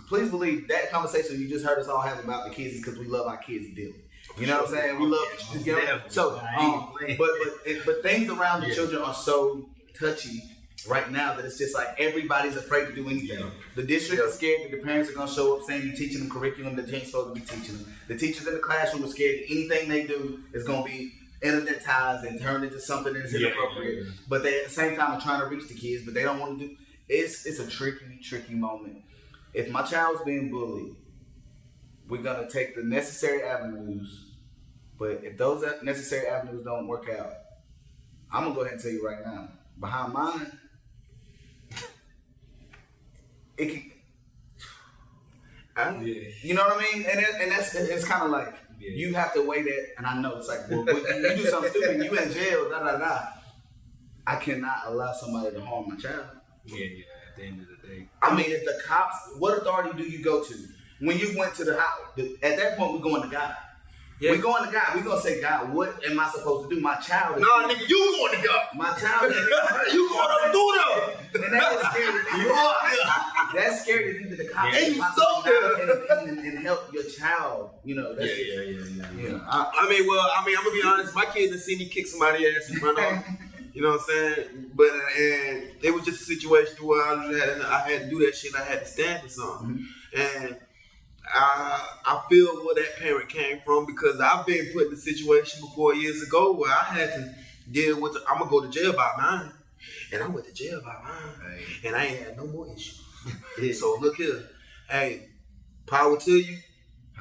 please believe that conversation you just heard us all have about the kids is because we love our kids dearly. You know what I'm saying? We love so but things around the children are so touchy right now that it's just like everybody's afraid to do anything. The district is scared that the parents are gonna show up saying you're teaching them curriculum that you ain't supposed to be teaching them. The teachers in the classroom are scared that anything they do is gonna be internetized and turned into something that's inappropriate. But they at the same time are trying to reach the kids, but they don't want to do. It's a tricky moment. If my child's being bullied, we're gonna take the necessary avenues. But if those necessary avenues don't work out, I'm gonna go ahead and tell you right now. Behind mine, it can. You know what I mean? And that's it's kind of like. Yeah. You have to weigh that, and I know it's like, well, you do something stupid, you in jail, I cannot allow somebody to harm my child. Yeah, at the end of the day. I mean, if the cops, what authority do you go to? When you went to the house, at that point, we're going to God. Yeah. We're going to God. We're going to say, God, what am I supposed to do? My child is... No, nigga, you going to God. My child is... You going up through them. And that's scary. That's scary to think that the cops and help your child. That's Yeah. I mean, I'm going to be honest. My kid done seen me kick somebody's ass in front of him. You know what I'm saying? But and it was just a situation where I had to do that shit. I had to stand for something. Mm-hmm. And I feel where that parent came from because I've been put in a situation before years ago where I had to deal with I'm going to go to jail by mine. And I went to jail by mine. Right. And I ain't had no more issues. So look here. Hey, power to you.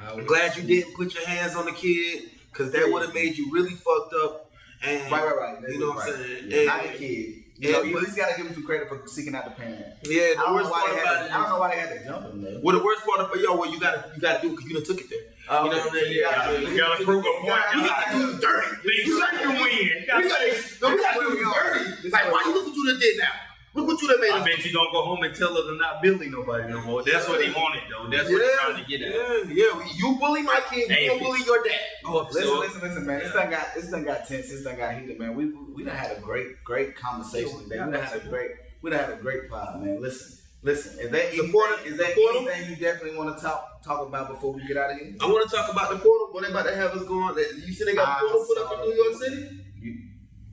I'm glad you didn't put your hands on the kid because that would have made you really fucked up. And right. You know what I'm saying? Yeah. Not the kid. You know, you at least gotta give them some credit for seeking out the parent. Yeah, I don't know why they had to jump him though. Well, the worst part of what you gotta do because you done took it there. You know what I mean? You gotta prove a point. You gotta do the dirty. You gotta win. We gotta do the dirty. Like, why you look what you done did now? Look what you done made. I bet you don't go home and tell her to not bully nobody no more. That's what he wanted though. That's what he's trying to get at. Yeah. You bully my kid, you don't bully your dad. Listen, man. This done got tense. This done got heated, man. We done had a great conversation today. We done had a great pod, man. Listen. Is there anything you definitely want to talk about before we get out of here? I want to talk about the portal. What they about to have us going? You see they got the portal put up in New York City?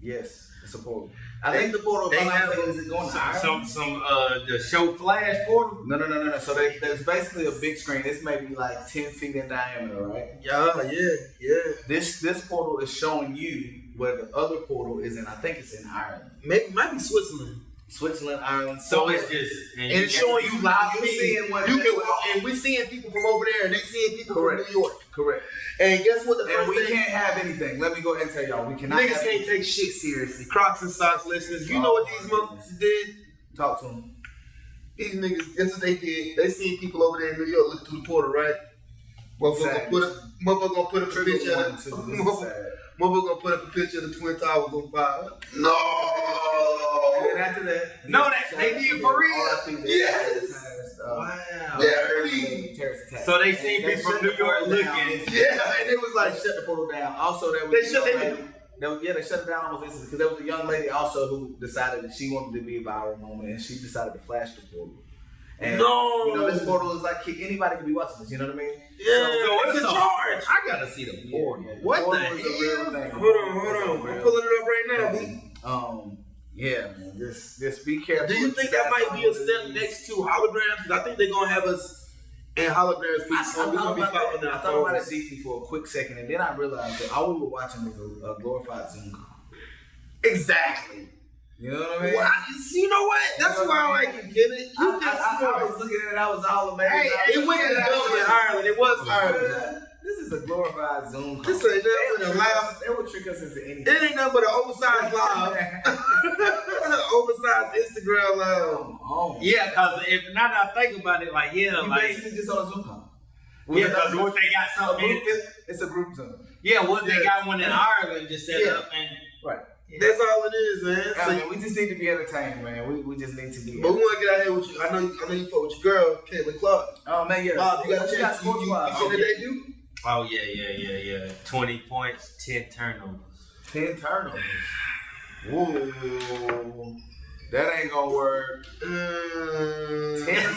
Yes, it's a portal. I think the portal. Is it going to Ireland? The show Flash portal. No. So there's basically a big screen. It's maybe like 10 feet in diameter, right? Yeah. This portal is showing you where the other portal is in. I think it's in Ireland. Might be Switzerland, Ireland. So it's just and it's showing you live feed. And we're seeing people from over there, and they seeing people from New York. Correct. And guess what? We can't have anything. Let me go ahead and tell y'all. We cannot. Niggas can't take shit seriously. Crocs and socks listeners. You know what these motherfuckers did? Talk to them. These niggas, guess what they did? They seen people over there in New York looking through the portal, right? Motherfucker gonna put up a picture of the Twin Towers on fire. No. And then after that, no, they did for real. Yes. Wow. Terrorist attack. So they seen people from New York looking. Yeah, and it was like shut the portal down. Also, they shut it down almost instantly because there was a young lady also who decided that she wanted to be a viral moment and she decided to flash the portal. And this portal is like anybody can be watching this. You know what I mean? Yeah. So it's a charge. I gotta see the portal. Yeah, What the hell? Is a real thing. Hold on. I'm pulling it up right now, B. Yeah, man. Just be careful. Do you think that might be a step next to holograms? Because I think they're gonna have us in holograms. I thought about it deeply for a quick second, and then I realized that all we were watching was a glorified Zoom call. Exactly. You know what I mean? Well, you know what? That's why I like you, get it? You think I was looking at it, I was all amazed. Hey, it went in Ireland. It was Ireland. This is a glorified Zoom call. This ain't nothing but a live. They will trick us into anything. It ain't nothing but an oversized live. Oversized Instagram live. Yeah, because now that I think about it, you basically just on a Zoom call. Yeah, because what they got something. It's a group Zoom. Yeah, they got one in Ireland just set up and. Right. Yeah. That's all it is, man. Yeah, man, we just need to be entertained, man. We just need to be. But we want to get out here with you. I know you fuck with your girl, Caitlin Clark. Oh man, yeah. Bob, you got a chance. You see the debut? Oh yeah. 20 points, 10 turnovers. 10 turnovers. Whoa, that ain't gonna work. 10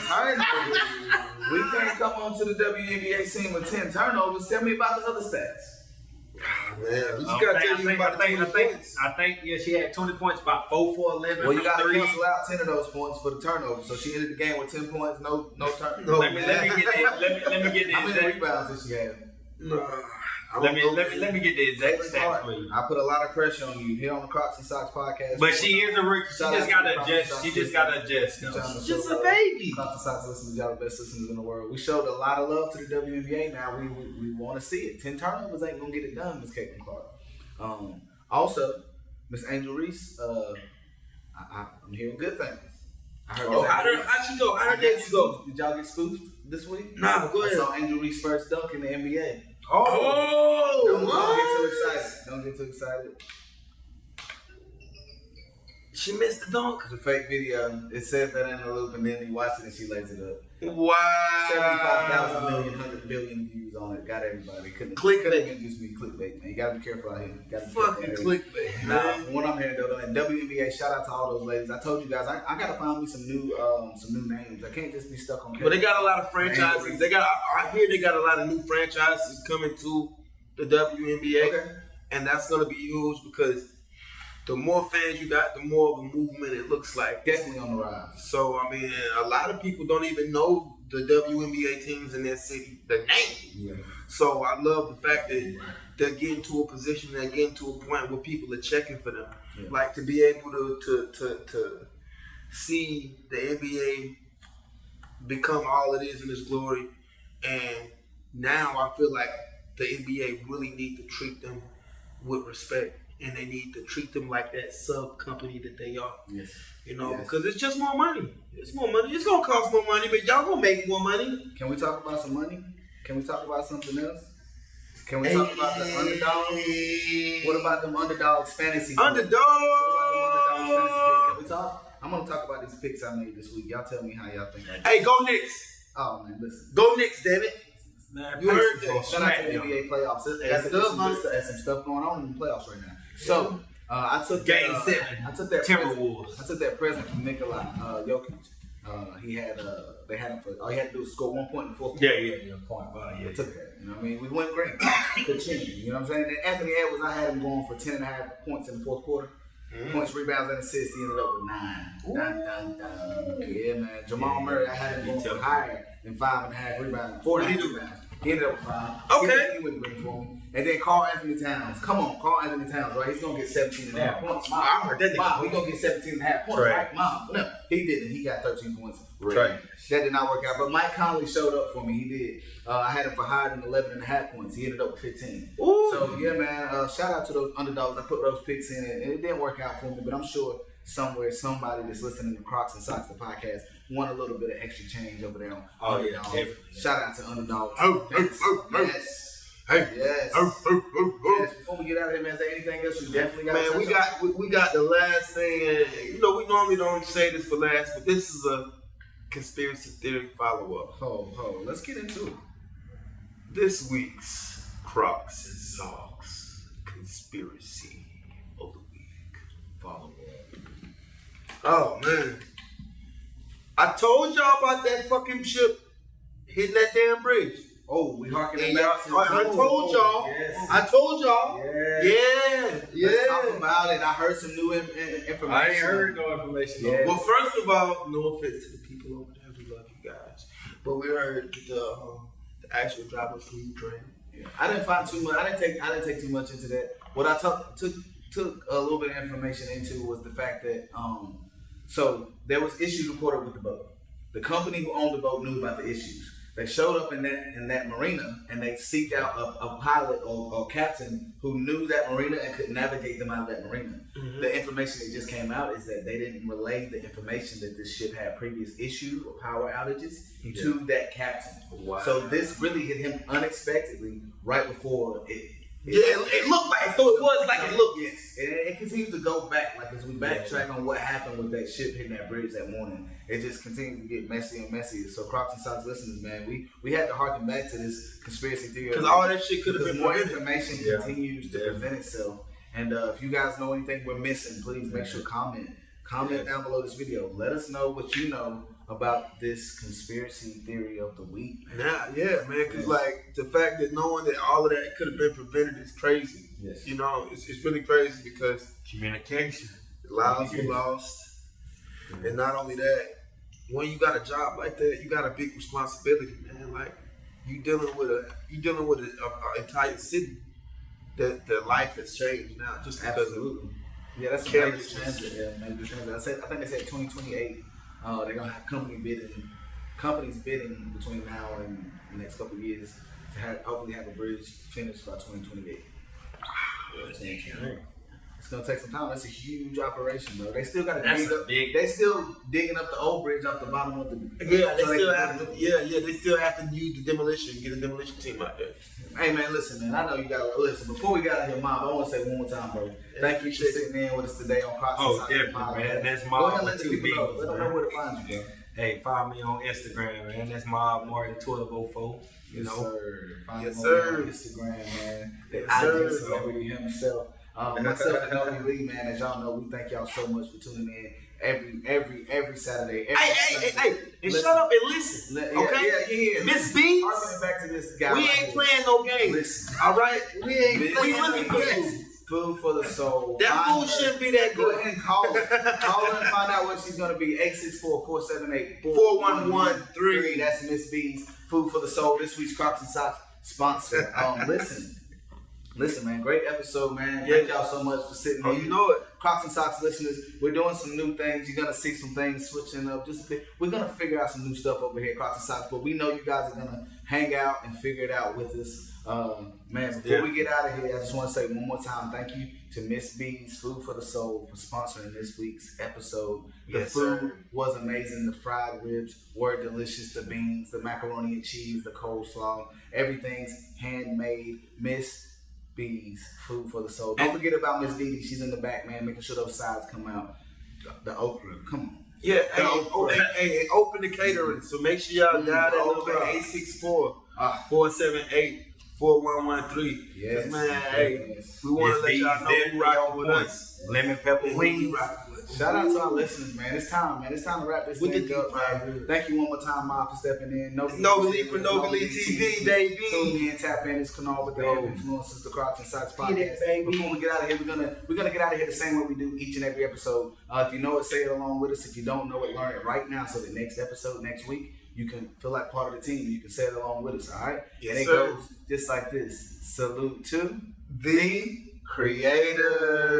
turnovers. We can't come onto the WNBA scene with 10 turnovers. Tell me about the other stats. Man, we just gotta tell you about the 20 points. I think she had 20 points, about 4 for 11. Well, you gotta cancel out 10 of those points for the turnover. So she ended the game with 10 points, no turn. No, let me get How many rebounds did she have? Let me get the exact stats for you. I put a lot of pressure on you here on the Crocs and Socks podcast. But she is a rookie. She just gotta adjust. She's just a baby. Crocs and Socks listeners, y'all the best listeners in the world. We showed a lot of love to the WNBA. Now we want to see it. 10 turnovers ain't gonna get it done, Miss Caitlin Clark. Also, Miss Angel Reese. I'm hearing good things. How'd she go? How did she go? Did y'all get spoofed this week? Nah, go ahead. I saw Angel Reese first dunk in the NBA. Don't get too excited. She missed the dunk. It's a fake video. It says that in the loop, and then he watched it and she lays it up. Wow. 100 billion views on it. Got everybody. Clickbait. Couldn't just be clickbait, man. You gotta be careful out here. Fucking clickbait. Nah, from what I'm hearing though, and WNBA, shout out to all those ladies. I told you guys, I gotta find me some new names. I can't just be stuck on. But they got a lot of franchises. I hear they got a lot of new franchises coming to the WNBA, and that's gonna be huge because the more fans you got, the more of a movement it looks like. Definitely on the rise. So I mean, a lot of people don't even know the WNBA teams in their city, the name. Yeah. So I love the fact that they're getting to a position, they're getting to a point where people are checking for them. Yeah. Like to be able to see the NBA become all it is in its glory, and now I feel like the NBA really need to treat them with respect. and they need to treat them like that sub company that they are. Yes. You know, Yes. because it's just more money. It's more money. It's gonna cost more money, but y'all gonna make more money. Can we talk about some money? Can we talk about something else? Can we talk about the underdogs? What about them underdogs fantasy? Underdog. What about them underdogs fantasy picks? Can we talk? I'm gonna talk about these picks I made this week. Y'all tell me how y'all think I did. Hey, go Knicks. Oh man, listen. Go Knicks, damn it. Man, You heard that. Shout out to the NBA playoffs. There's some stuff going on in the playoffs right now. So I took Game 7. I took that Timberwolves. I took that present from Nikola Jokic. He had they had him for all he had to do was score 1 point in the fourth. Yeah. Point. I took that. You know what I mean? We went great. Good team. You know what I'm saying? And Anthony Edwards, I had him going for 10.5 points in the fourth quarter. Points, rebounds, and assists. He ended up with 9. Dun, dun, dun. Yeah, man. Jamal Murray, I had him going for higher than 5.5 rebounds. 4.5 rebounds. He ended up with 5. Okay. He went great for me. And then Carl Anthony Towns. Come on, Carl Anthony Towns, right? He's going to get 17.5 points. Mom, I heard that nigga. Mom, he's going to get 17.5 points, right? Mom, no. He didn't. He got 13 points. Right. That did not work out. But Mike Conley showed up for me. He did. I had him for higher than 11.5 points. He ended up with 15. Ooh. So, yeah, man, shout out to those underdogs. I put those picks in, and it didn't work out for me. But I'm sure somewhere, somebody that's listening to Crocs and Socks, the podcast, won a little bit of extra change over there on Underdogs. Definitely. Shout out to Underdogs. Yes. Hey. Yes. Yes. Before we get out of here, man, is there anything else you definitely got to Man, touch on? we got the last thing, and you know we normally don't say this for last, but this is a conspiracy theory follow-up. Let's get into it. This week's Crocs and Socks conspiracy of the week follow-up. Oh man, I told y'all about that fucking ship hitting that damn bridge. Oh, we harkening And back to I told y'all. Yes. I told y'all. Yes. Yeah. Let's talk about it. I heard some new information. I ain't heard no information. Yeah. Well, first of all, no offense to the people over there. We love you guys. But we heard the actual driver food train. Yeah. I didn't find too much. I didn't take too much into that. What I took a little bit of information into was the fact that so there was issues reported with the boat. The company who owned the boat knew about the issues. They showed up in that marina and they seeked out a pilot or captain who knew that marina and could navigate them out of that marina. Mm-hmm. The information that just came out is that they didn't relay the information that this ship had previous issues or power outages to that captain. Wow. So this really hit him unexpectedly right before it. It looked like, so it was like it looked. Yes, it continues to go back. Like as we backtrack on what happened with that ship hitting that bridge that morning, it just continues to get messier and messier. So Crocs and Socks listeners, man, we had to harken back to this conspiracy theory Because all that shit could have been more prevented. information continues to present itself. And if you guys know anything we're missing, please make sure comment down below this video. Let us know what you know about this conspiracy theory of the week. Yeah, man, because like the fact that knowing that all of that could have been prevented is crazy. Yes. You know, it's really crazy because Communication. lives were lost. And not only that, when you got a job like that, you got a big responsibility, man. Like you dealing with an entire city that their life has changed now just because Absolutely. Yeah, that's a major transit. Yeah, major transit. I think they said 2028. They're gonna have companies bidding between now and the next couple of years to hopefully have a bridge finished by 2028. It's gonna take some time. That's a huge operation, bro. They still gotta dig up. They still digging up the old bridge off the bottom of the. Yeah, they still have to. Yeah, they still have to use the demolition. Get a demolition team out there. Hey man, listen, man. I know you gotta listen. Before we got out here, Mom, I want to say one more time, bro. Thank you for sitting in with us today on Crocs. Oh, definitely, man. That's Go Mob ahead and let the two people know. B's, Let them know where to find you, bro. Hey, find me on Instagram, man. That's Mob Martin 1204. You know. Sir. Find Yes, him sir. on Instagram, man. The Yes, sir. IG celebrity himself. Myself and NOVI Lee, man. As y'all know, we thank y'all so much for tuning in every Saturday. Hey, and shut up and listen. Okay? Yeah. Miss B, Harking back to this guy. we right ain't here. playing no games. Listen. All right? We looking for you. Food for the soul. That Find food her. shouldn't be that Go good. ahead and call her. Call her and find out what she's going to be. 864-478-4113. 4113. That's Miss B's Food for the Soul. This week's Crocs and Socks sponsor. Listen, man. Great episode, man. Thank y'all so much for sitting Oh, in. you know it. Crocs and Socks listeners, we're doing some new things. You're gonna see some things switching up. We're gonna figure out some new stuff over here at Crocs and Socks, but we know you guys are gonna hang out and figure it out with us. Man, before we get out of here, I just want to say one more time, thank you to Miss B's Food for the Soul for sponsoring this week's episode. The food was amazing. The fried ribs were delicious. The beans, the macaroni and cheese, the coleslaw, everything's handmade. Miss B's Food for the Soul. Don't forget about Miss Dee Dee. She's in the back, man, making sure those sides come out. The okra, come on. Yeah, hey, open the catering. So make sure y'all dial that number 864-478-4113. Yes, man, hey, we want to let y'all know who rocking with us. Lemon pepper wings. Shout out to our listeners, man. It's time, man. It's time to wrap this thing up, man. Thank you one more time, Ma, for stepping in. NOVI for NOVI TV, baby. Tune in, tap in. It's Canal with the Influencers, the Crocs and Socks podcast. Before we get out of here, we're gonna get out of here the same way we do each and every episode. If you know it, say it along with us. If you don't know it, learn it right now. So the next episode next week, you can feel like part of the team. You can say it along with us. All right? Yes, and it sir. goes just like this. Salute to The creators.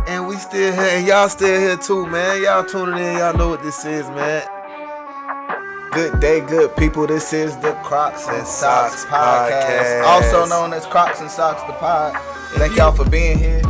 And we still here, and y'all still here too, man. Y'all tuning in, y'all know what this is, man. Good day, good people. This is the Crocs and Socks podcast, also known as Crocs and Socks the pod. Thank y'all for being here.